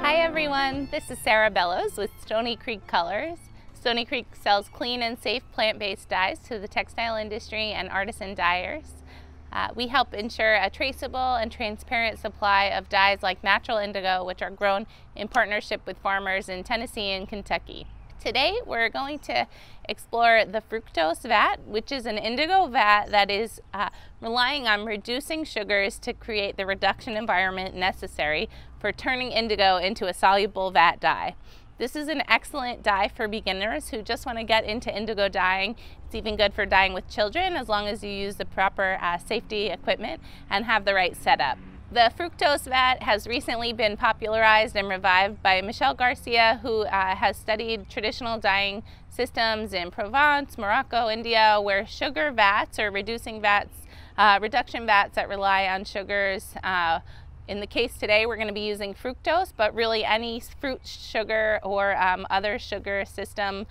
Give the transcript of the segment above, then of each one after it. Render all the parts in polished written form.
Hi everyone, this is Sarah Bellows with Stony Creek Colors. Stony Creek sells clean and safe plant-based dyes to the textile industry and artisan dyers. We help ensure a traceable and transparent supply of dyes like natural indigo, which are grown in partnership with farmers in Tennessee and Kentucky. Today we're going to explore the Fructose Vat, which is an indigo vat that is relying on reducing sugars to create the reduction environment necessary for turning indigo into a soluble vat dye. This is an excellent dye for beginners who just want to get into indigo dyeing. It's even good for dyeing with children as long as you use the proper safety equipment and have the right setup. The Fructose Vat has recently been popularized and revived by Michelle Garcia, who has studied traditional dyeing systems in Provence, Morocco, India, where sugar vats or reduction vats that rely on sugars. In the case today, we're going to be using fructose, but really any fruit sugar or other sugar system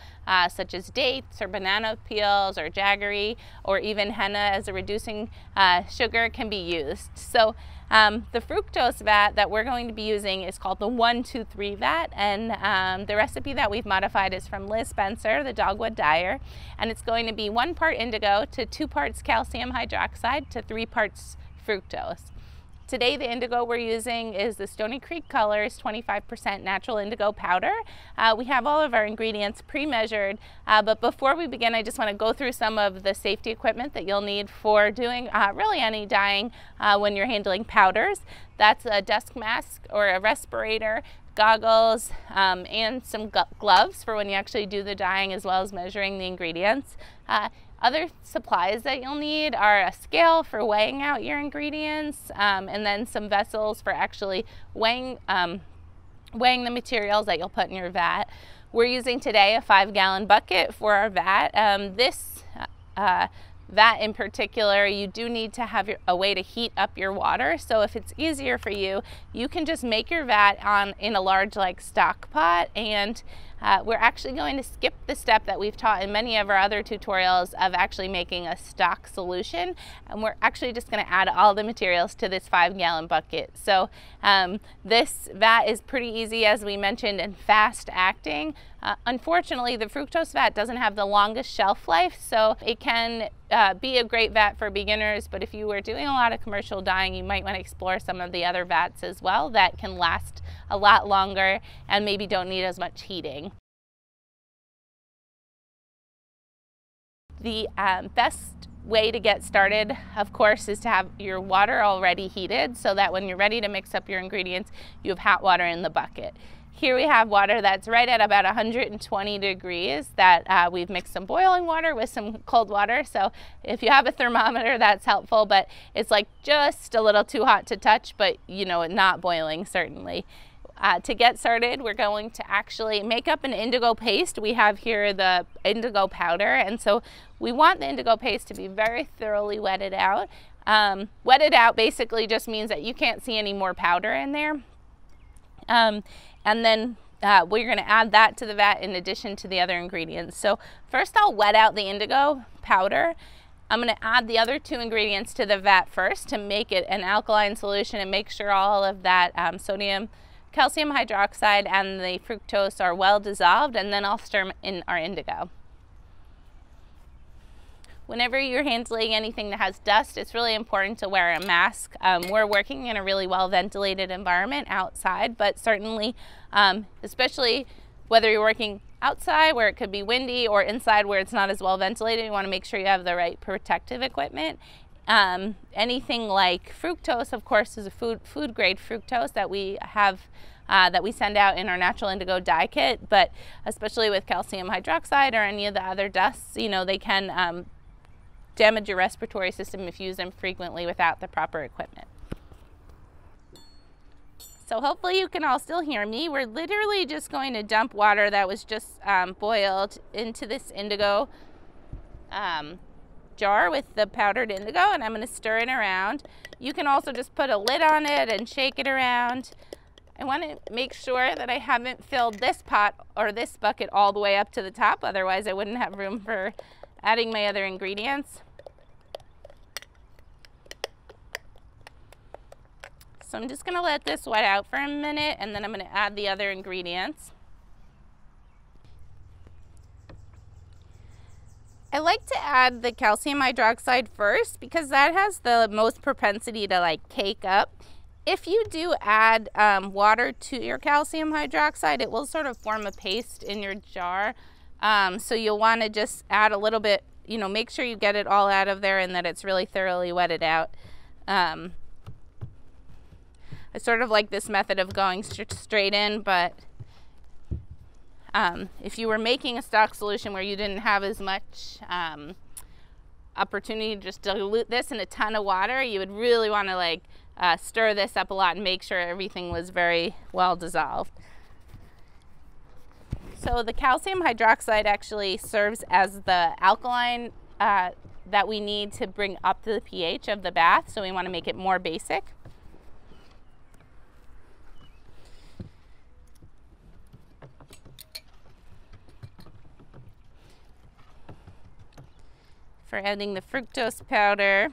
such as dates or banana peels or jaggery or even henna as a reducing sugar can be used. So the fructose vat that we're going to be using is called the 1-2-3 vat, and the recipe that we've modified is from Liz Spencer, the Dogwood Dyer, and it's going to be 1 part indigo to 2 parts calcium hydroxide to 3 parts fructose. Today the indigo we're using is the Stony Creek Colors 25% natural indigo powder. We have all of our ingredients pre-measured, but before we begin I just want to go through some of the safety equipment that you'll need for doing really any dyeing when you're handling powders. That's a dust mask or a respirator, goggles, and some gloves for when you actually do the dyeing, as well as measuring the ingredients. Other supplies that you'll need are a scale for weighing out your ingredients, and then some vessels for actually weighing the materials that you'll put in your vat. We're using today a 5-gallon bucket for our vat. This vat in particular, you do need to have a way to heat up your water. So if it's easier for you, you can just make your vat in a large stock pot, and we're actually going to skip the step that we've taught in many of our other tutorials of actually making a stock solution, and we're actually just going to add all the materials to this 5-gallon bucket. So this vat is pretty easy, as we mentioned, and fast acting. Unfortunately, the fructose vat doesn't have the longest shelf life, so it can be a great vat for beginners, but if you were doing a lot of commercial dyeing, you might want to explore some of the other vats as well that can last a lot longer and maybe don't need as much heating. The best way to get started, of course, is to have your water already heated so that when you're ready to mix up your ingredients, you have hot water in the bucket. Here we have water that's right at about 120 degrees that we've mixed some boiling water with some cold water. So if you have a thermometer, that's helpful, but it's just a little too hot to touch, but not boiling certainly. To get started, we're going to actually make up an indigo paste. We have here the indigo powder, and so we want the indigo paste to be very thoroughly wetted out. Wetted out basically just means that you can't see any more powder in there. And then we're going to add that to the vat in addition to the other ingredients. So first I'll wet out the indigo powder. I'm going to add the other 2 ingredients to the vat first to make it an alkaline solution and make sure all of that calcium hydroxide and the fructose are well dissolved, and then I'll stir in our indigo. Whenever you're handling anything that has dust, it's really important to wear a mask. We're working in a really well ventilated environment outside, but certainly, especially whether you're working outside where it could be windy or inside where it's not as well ventilated, you want to make sure you have the right protective equipment. Anything like fructose, of course, is a food grade fructose that we have that we send out in our natural indigo dye kit, but especially with calcium hydroxide or any of the other dusts, they can damage your respiratory system if you use them frequently without the proper equipment. So hopefully you can all still hear me. We're literally just going to dump water that was just boiled into this indigo jar with the powdered indigo, and I'm going to stir it around. You can also just put a lid on it and shake it around. I want to make sure that I haven't filled this pot or this bucket all the way up to the top, otherwise I wouldn't have room for adding my other ingredients. So I'm just going to let this wet out for a minute, and then I'm going to add the other ingredients. I like to add the calcium hydroxide first because that has the most propensity to like cake up. If you do add water to your calcium hydroxide, it will sort of form a paste in your jar. So you'll want to just add a little bit, you know, make sure you get it all out of there and that it's really thoroughly wetted out. I sort of like this method of going straight in, but if you were making a stock solution where you didn't have as much opportunity to just dilute this in a ton of water, you would really want to like stir this up a lot and make sure everything was very well dissolved. So the calcium hydroxide actually serves as the alkaline that we need to bring up the pH of the bath, so we want to make it more basic. For adding the fructose powder,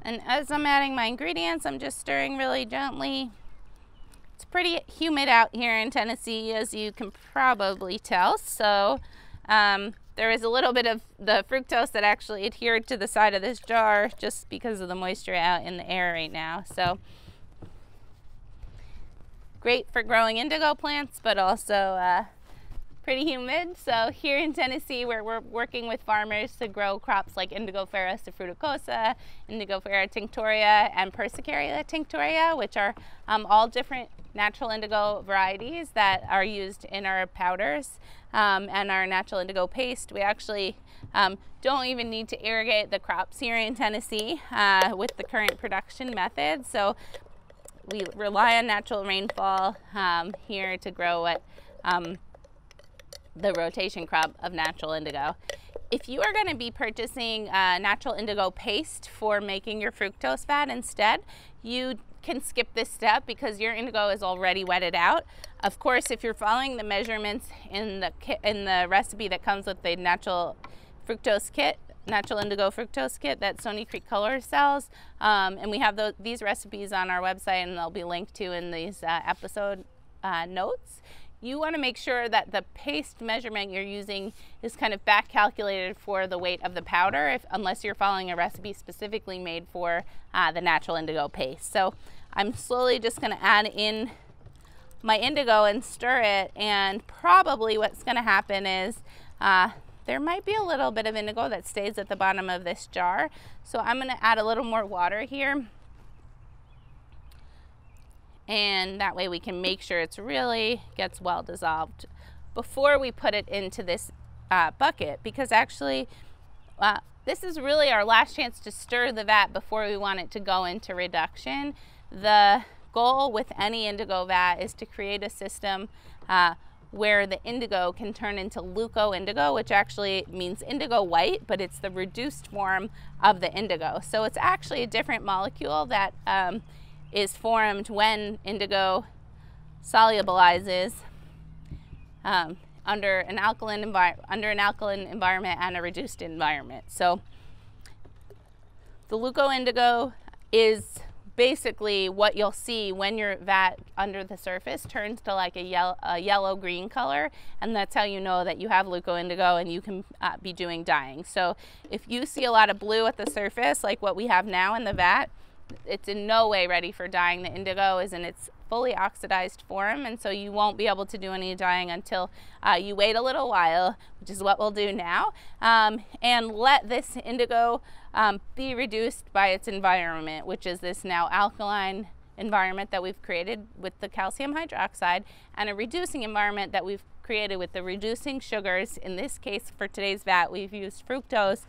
and as I'm adding my ingredients, I'm just stirring really gently. It's pretty humid out here in Tennessee, as you can probably tell, so there is a little bit of the fructose that actually adhered to the side of this jar just because of the moisture out in the air right now. So great for growing indigo plants, but also pretty humid. So here in Tennessee, where we're working with farmers to grow crops like Indigofera fruticosa, Indigofera tinctoria, and Persicaria tinctoria, which are all different natural indigo varieties that are used in our powders and our natural indigo paste. We actually don't even need to irrigate the crops here in Tennessee with the current production methods. So we rely on natural rainfall here to grow what the rotation crop of natural indigo. If you are going to be purchasing natural indigo paste for making your fructose vat instead, you can skip this step because your indigo is already wetted out. Of course, if you're following the measurements in the recipe that comes with the natural fructose kit, natural indigo fructose kit that Stony Creek Colors sells, and we have these recipes on our website, and they'll be linked to in these episode notes. You want to make sure that the paste measurement you're using is kind of back calculated for the weight of the powder, unless you're following a recipe specifically made for the natural indigo paste. So I'm slowly just going to add in my indigo and stir it, and probably what's going to happen is there might be a little bit of indigo that stays at the bottom of this jar. So I'm going to add a little more water here, and that way we can make sure it's really gets well dissolved before we put it into this bucket, because actually this is really our last chance to stir the vat before we want it to go into reduction. The goal with any indigo vat is to create a system where the indigo can turn into leuco-indigo, which actually means indigo white, but it's the reduced form of the indigo. So it's actually a different molecule that is formed when indigo solubilizes under an alkaline environment and a reduced environment. So the leuco-indigo is basically what you'll see when your vat under the surface turns to like a yellow-green color, and that's how you know that you have leuco-indigo and you can be doing dyeing. So if you see a lot of blue at the surface, like what we have now in the vat, it's in no way ready for dyeing. The indigo is in its fully oxidized form, and so you won't be able to do any dyeing until you wait a little while, which is what we'll do now, and let this indigo be reduced by its environment, which is this now alkaline environment that we've created with the calcium hydroxide, and a reducing environment that we've created with the reducing sugars. In this case, for today's vat, we've used fructose,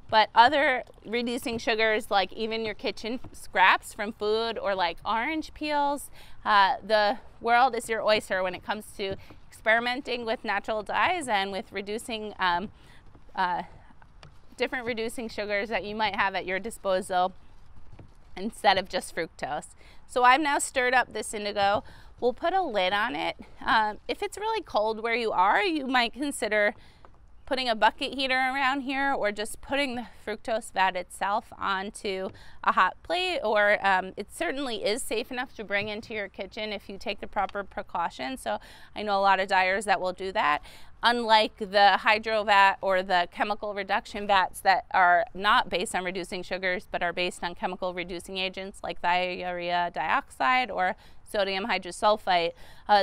but other reducing sugars, like even your kitchen scraps from food or like orange peels. The world is your oyster when it comes to experimenting with natural dyes and with reducing different reducing sugars that you might have at your disposal instead of just fructose. So I've now stirred up this indigo. We'll put a lid on it. If it's really cold where you are, you might consider putting a bucket heater around here, or just putting the fructose vat itself onto a hot plate, or it certainly is safe enough to bring into your kitchen if you take the proper precautions. So I know a lot of dyers that will do that. Unlike the hydro vat or the chemical reduction vats that are not based on reducing sugars but are based on chemical reducing agents like thiourea dioxide or sodium hydrosulfite,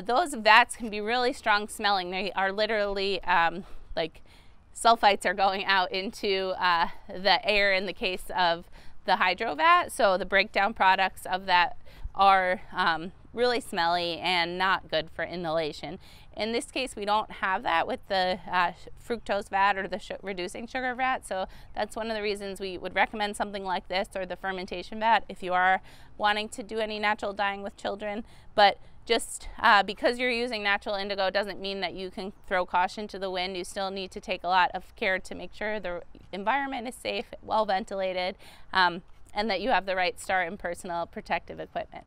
those vats can be really strong smelling. They are literally like sulfites are going out into the air in the case of the hydro vat. So the breakdown products of that are really smelly and not good for inhalation. In this case, we don't have that with the fructose vat or the reducing sugar vat, so that's one of the reasons we would recommend something like this or the fermentation vat if you are wanting to do any natural dyeing with children. But just because you're using natural indigo doesn't mean that you can throw caution to the wind. You still need to take a lot of care to make sure the environment is safe, well ventilated, and that you have the right start and personal protective equipment.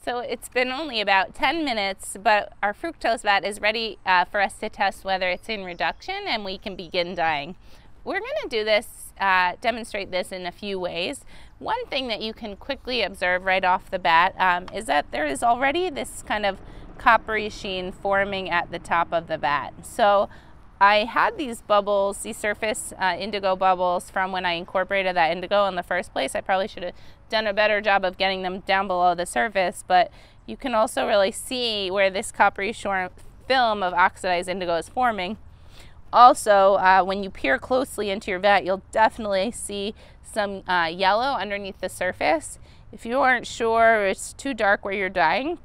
So it's been only about 10 minutes, but our fructose vat is ready for us to test whether it's in reduction and we can begin dyeing. We're going to do this, demonstrate this in a few ways. One thing that you can quickly observe right off the bat is that there is already this kind of coppery sheen forming at the top of the vat. So I had these bubbles, these surface indigo bubbles from when I incorporated that indigo in the first place. I probably should have done a better job of getting them down below the surface, but you can also really see where this coppery film of oxidized indigo is forming. Also, when you peer closely into your vat, you'll definitely see some yellow underneath the surface. If you aren't sure, it's too dark where you're dyeing,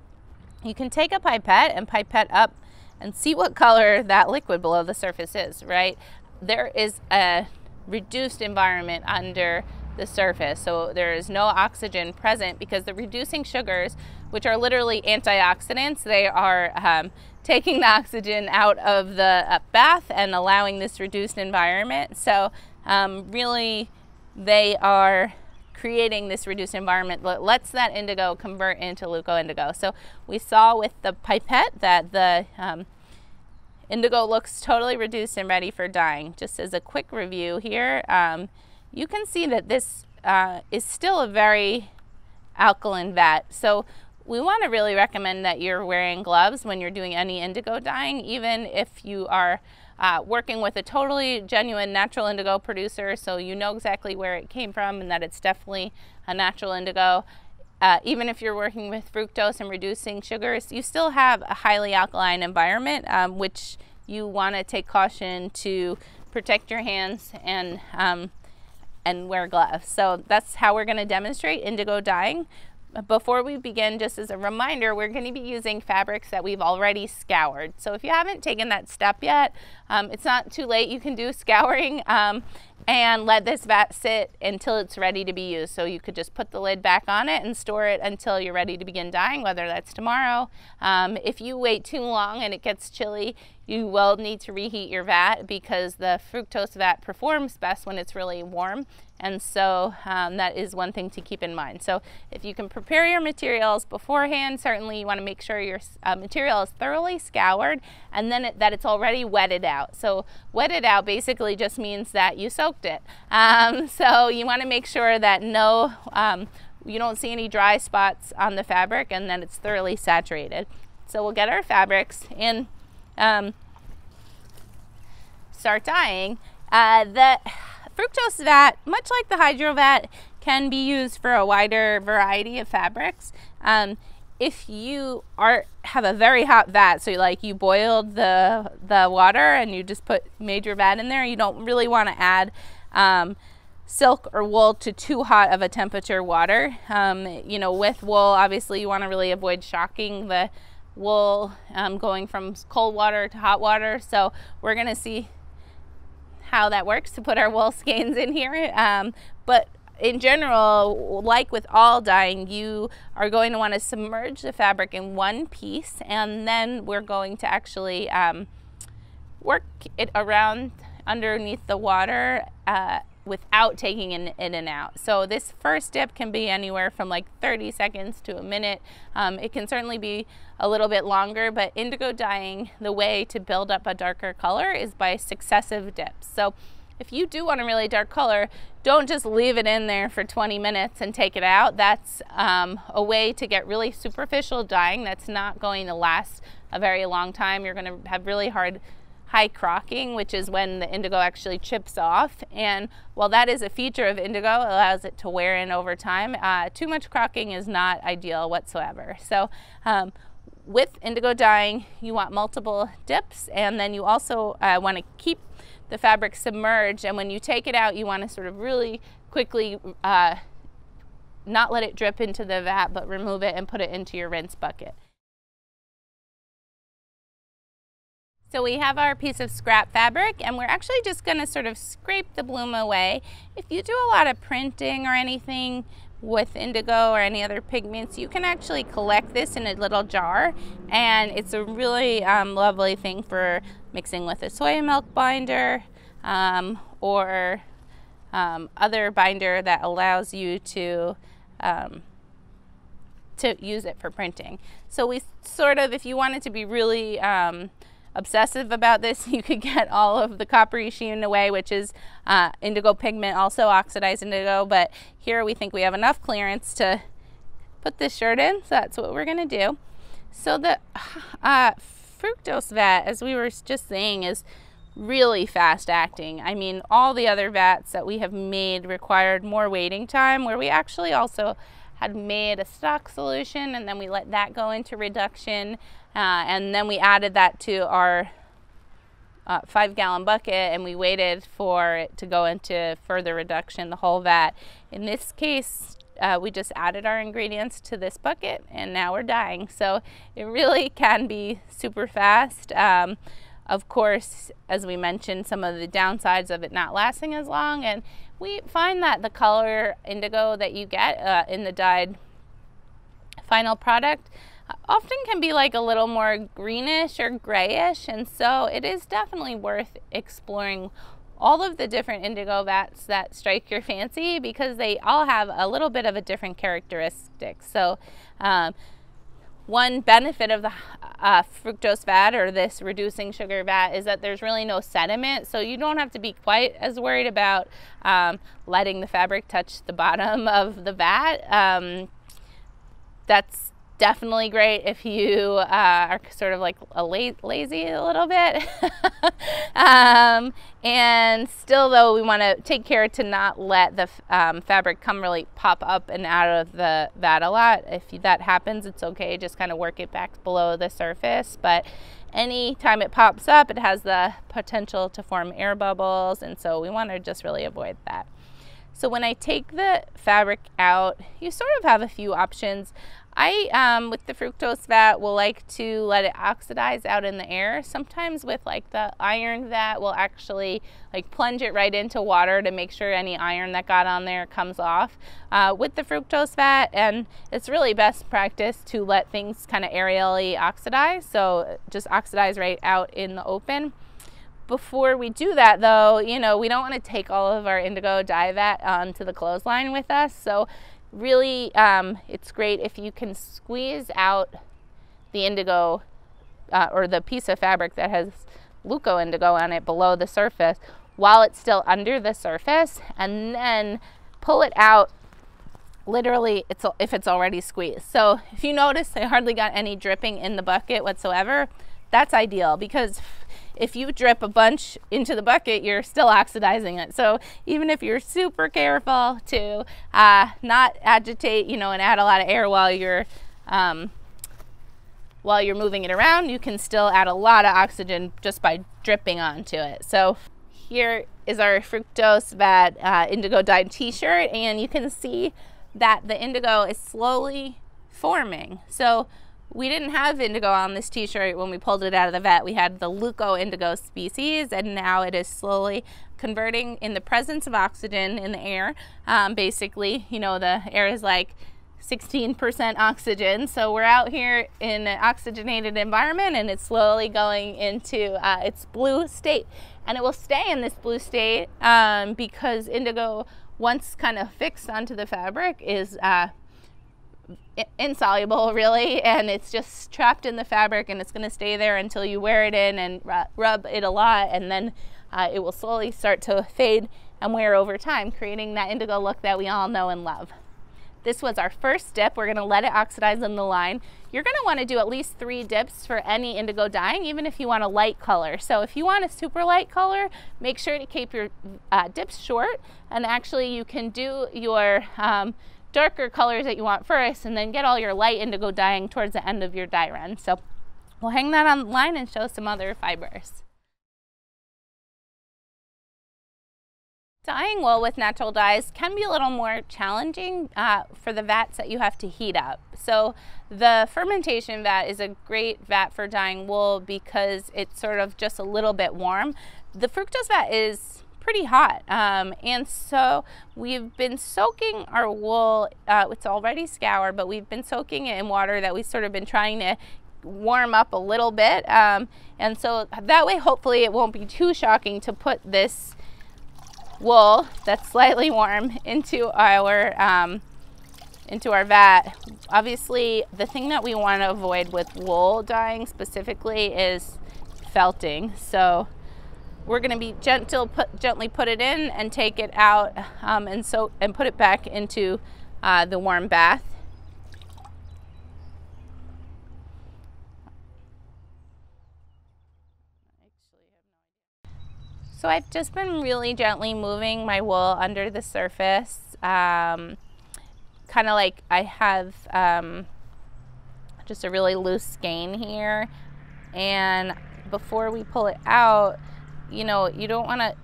you can take a pipette and pipette up and see what color that liquid below the surface is, right? There is a reduced environment under the surface, so there is no oxygen present because the reducing sugars, which are literally antioxidants, they are taking the oxygen out of the bath and allowing this reduced environment. So really they are creating this reduced environment that lets that indigo convert into leuco-indigo. So we saw with the pipette that the indigo looks totally reduced and ready for dyeing. Just as a quick review here, you can see that this is still a very alkaline vat. So we want to really recommend that you're wearing gloves when you're doing any indigo dyeing, even if you are working with a totally genuine natural indigo producer, so you know exactly where it came from and that it's definitely a natural indigo. Even if you're working with fructose and reducing sugars, you still have a highly alkaline environment, which you want to take caution to protect your hands and wear gloves. So that's how we're going to demonstrate indigo dyeing. Before we begin, just as a reminder, we're going to be using fabrics that we've already scoured. So if you haven't taken that step yet, it's not too late. You can do scouring and let this vat sit until it's ready to be used. So you could just put the lid back on it and store it until you're ready to begin dyeing, whether that's tomorrow. If you wait too long and it gets chilly, you will need to reheat your vat because the fructose vat performs best when it's really warm. And so that is one thing to keep in mind. So if you can prepare your materials beforehand, certainly you want to make sure your material is thoroughly scoured and then that it's already wetted out. So wetted out basically just means that you soaked it. So you want to make sure that you don't see any dry spots on the fabric and that it's thoroughly saturated. So we'll get our fabrics and start dyeing. The fructose vat, much like the hydro vat, can be used for a wider variety of fabrics. If you have a very hot vat, so you boiled the water and you just made your vat in there, you don't really want to add silk or wool to too hot of a temperature water. You know, with wool, obviously you want to really avoid shocking the wool going from cold water to hot water. So we're going to see how that works to put our wool skeins in here. But in general, like with all dyeing, you are going to want to submerge the fabric in one piece, and then we're going to actually work it around underneath the water without taking it in and out. So this first dip can be anywhere from like 30 seconds to a minute. It can certainly be a little bit longer, but indigo dyeing, the way to build up a darker color is by successive dips. So if you do want a really dark color, don't just leave it in there for 20 minutes and take it out. That's a way to get really superficial dyeing that's not going to last a very long time. You're going to have really high crocking, which is when the indigo actually chips off. And while that is a feature of indigo, it allows it to wear in over time. Too much crocking is not ideal whatsoever. So with indigo dyeing, you want multiple dips, and then you also want to keep the fabric submerged, and when you take it out, you want to sort of really quickly not let it drip into the vat, but remove it and put it into your rinse bucket. So we have our piece of scrap fabric, and we're actually just going to sort of scrape the bloom away. If you do a lot of printing or anything with indigo or any other pigments, you can actually collect this in a little jar, and it's a really lovely thing for mixing with a soy milk binder or other binder that allows you to use it for printing. So we sort of, if you wanted to be really obsessive about this, you could get all of the coppery sheen away, which is indigo pigment, also oxidized indigo, but here we think we have enough clearance to put this shirt in, so that's what we're going to do. So the Fructose Vat, as we were just saying, is really fast acting. I mean, all the other vats that we have made required more waiting time, where we actually also had made a stock solution and then we let that go into reduction, and then we added that to our 5-gallon bucket, and we waited for it to go into further reduction, the whole vat. In this case, we just added our ingredients to this bucket and now we're dyeing. So it really can be super fast. Of course, as we mentioned, some of the downsides of it not lasting as long, and we find that the color indigo that you get in the dyed final product often can be like a little more greenish or grayish, and so it is definitely worth exploring all of the different indigo vats that strike your fancy, because they all have a little bit of a different characteristic. So one benefit of the fructose vat, or this reducing sugar vat, is that there's really no sediment, so you don't have to be quite as worried about letting the fabric touch the bottom of the vat. That's definitely great if you are sort of like lazy a little bit. And still, though, we want to take care to not let the fabric come really pop up and out of the vat a lot. If that happens, it's okay, just kind of work it back below the surface. But anytime it pops up, it has the potential to form air bubbles, and so we want to just really avoid that. So when I take the fabric out, you sort of have a few options. I, with the fructose vat, will like to let it oxidize out in the air. Sometimes with like the iron vat, we'll actually like plunge it right into water to make sure any iron that got on there comes off. With the fructose vat, and it's really best practice to let things kind of aerially oxidize. So just oxidize right out in the open. Before we do that, though, you know, we don't want to take all of our indigo dye vat onto the clothesline with us. So really, it's great if you can squeeze out the indigo or the piece of fabric that has leuco indigo on it below the surface while it's still under the surface, and then pull it out literally if it's already squeezed. So if you notice I hardly got any dripping in the bucket whatsoever, that's ideal, because if you drip a bunch into the bucket, you're still oxidizing it. So even if you're super careful to not agitate, you know, and add a lot of air while you're moving it around, you can still add a lot of oxygen just by dripping onto it. So here is our Fructose Vat indigo dyed t-shirt, and you can see that the indigo is slowly forming. So we didn't have indigo on this t-shirt when we pulled it out of the vat. We had the leuco indigo species, and now it is slowly converting in the presence of oxygen in the air. Basically, you know, the air is like 16% oxygen, so we're out here in an oxygenated environment, and it's slowly going into its blue state. and it will stay in this blue state because indigo, once kind of fixed onto the fabric, is insoluble really, and it's just trapped in the fabric, and it's going to stay there until you wear it in and rub it a lot, and then it will slowly start to fade and wear over time, creating that indigo look that we all know and love. This was our first dip. We're going to let it oxidize in the line. You're going to want to do at least 3 dips for any indigo dyeing, even if you want a light color. So if you want a super light color, make sure to keep your dips short, and actually you can do your darker colors that you want first, and then get all your light indigo dyeing towards the end of your dye run. So we'll hang that on the line and show some other fibers. Dyeing wool with natural dyes can be a little more challenging for the vats that you have to heat up. So the fermentation vat is a great vat for dyeing wool because it's sort of just a little bit warm. The fructose vat is pretty hot, and so we've been soaking our wool, it's already scoured, but we've been soaking it in water that we've sort of been trying to warm up a little bit, and so that way hopefully it won't be too shocking to put this wool that's slightly warm into our vat. Obviously, the thing that we want to avoid with wool dyeing specifically is felting. So we're going to be gently put it in and take it out, and put it back into the warm bath. So I've just been really gently moving my wool under the surface, kind of like I have just a really loose skein here, and before we pull it out, you know, you don't want to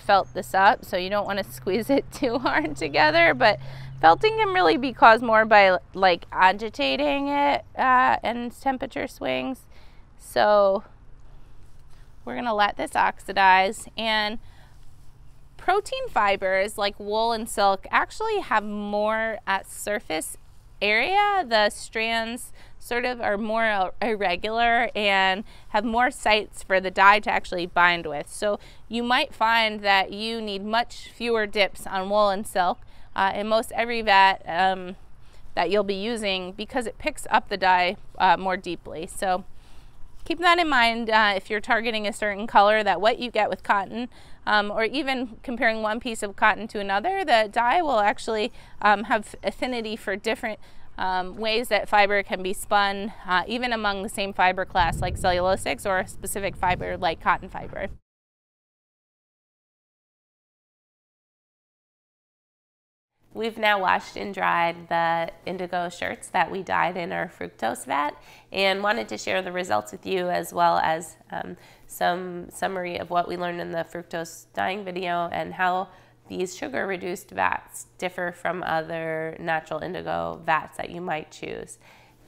felt this up, so you don't want to squeeze it too hard together, but felting can really be caused more by like agitating it and temperature swings. So we're going to let this oxidize, and protein fibers like wool and silk actually have more surface area. The strands sort of are more irregular and have more sites for the dye to actually bind with. So you might find that you need much fewer dips on wool and silk in most every vat that you'll be using, because it picks up the dye more deeply. So keep that in mind if you're targeting a certain color, that what you get with cotton, or even comparing one piece of cotton to another, the dye will actually have affinity for different ways that fiber can be spun, even among the same fiber class like cellulosics or a specific fiber like cotton fiber. We've now washed and dried the indigo shirts that we dyed in our fructose vat, and wanted to share the results with you, as well as some summary of what we learned in the fructose dyeing video and how these sugar reduced vats differ from other natural indigo vats that you might choose.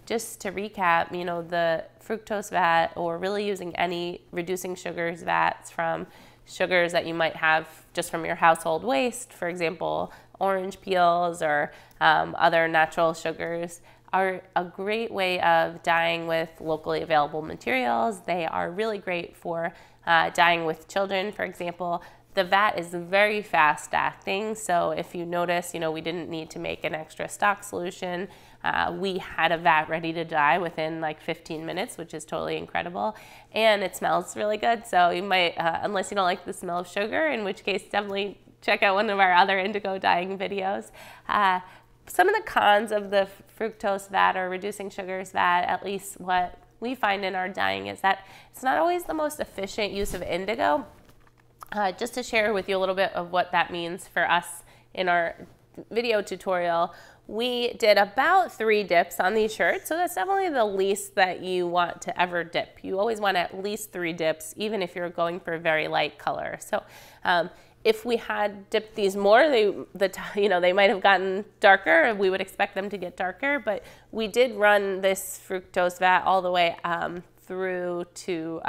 Just to recap, you know, the fructose vat, or really using any reducing sugars vats from sugars that you might have just from your household waste, for example, orange peels or other natural sugars, are a great way of dyeing with locally available materials. They are really great for dyeing with children, for example. The vat is very fast acting, so if you notice, you know, we didn't need to make an extra stock solution. We had a vat ready to dye within like 15 minutes, which is totally incredible. And it smells really good, so you might, unless you don't like the smell of sugar, in which case definitely check out one of our other indigo dyeing videos. Some of the cons of the fructose vat, or reducing sugars vat, at least what we find in our dyeing, is that it's not always the most efficient use of indigo. Just to share with you a little bit of what that means for us in our video tutorial, we did about 3 dips on these shirts, so that's definitely the least that you want to ever dip. You always want at least 3 dips, even if you're going for a very light color. So if we had dipped these more, they might have gotten darker. We would expect them to get darker, but we did run this fructose vat all the way through to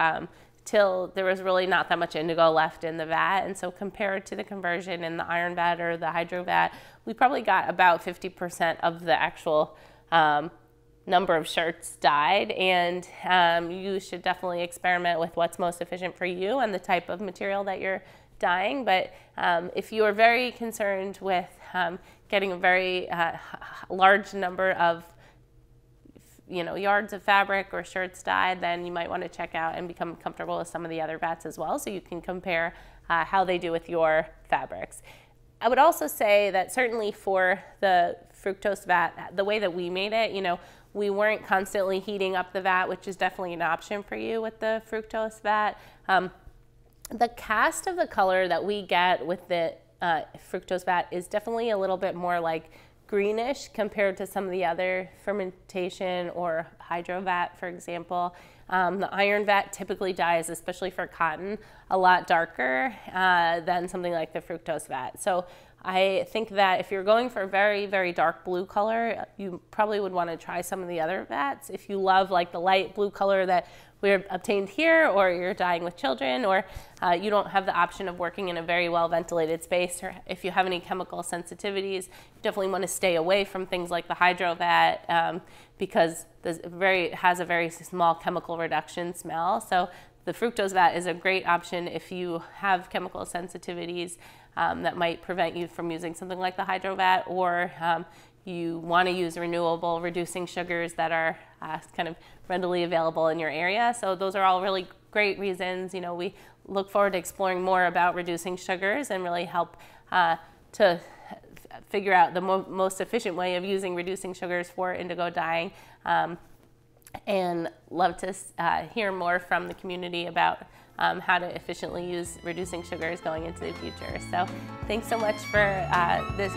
till there was really not that much indigo left in the vat. And so compared to the conversion in the iron vat or the hydro vat, we probably got about 50% of the actual number of shirts dyed, and you should definitely experiment with what's most efficient for you and the type of material that you're dyeing. But if you are very concerned with getting a very large number of yards of fabric or shirts dyed, then you might want to check out and become comfortable with some of the other vats as well, so you can compare how they do with your fabrics. I would also say that certainly for the fructose vat, the way that we made it, we weren't constantly heating up the vat, which is definitely an option for you with the fructose vat. The cast of the color that we get with the fructose vat is definitely a little bit more like greenish compared to some of the other fermentation or hydro vat, for example. The iron vat typically dyes, especially for cotton, a lot darker than something like the fructose vat. So I think that if you're going for a very, very dark blue color, you probably would want to try some of the other vats. If you love like the light blue color that we obtained here, or you're dyeing with children, or you don't have the option of working in a very well ventilated space, or if you have any chemical sensitivities, you definitely want to stay away from things like the hydro vat because it has a very small chemical reduction smell. So the fructose vat is a great option if you have chemical sensitivities that might prevent you from using something like the hydro vat, or you want to use renewable reducing sugars that are kind of readily available in your area. So those are all really great reasons. We look forward to exploring more about reducing sugars and really help to figure out the most efficient way of using reducing sugars for indigo dyeing, and love to hear more from the community about how to efficiently use reducing sugars going into the future. So thanks so much for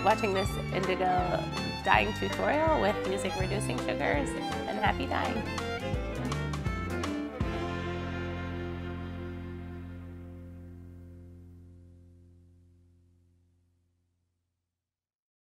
watching this indigo dyeing tutorial with using reducing sugars, and happy dyeing.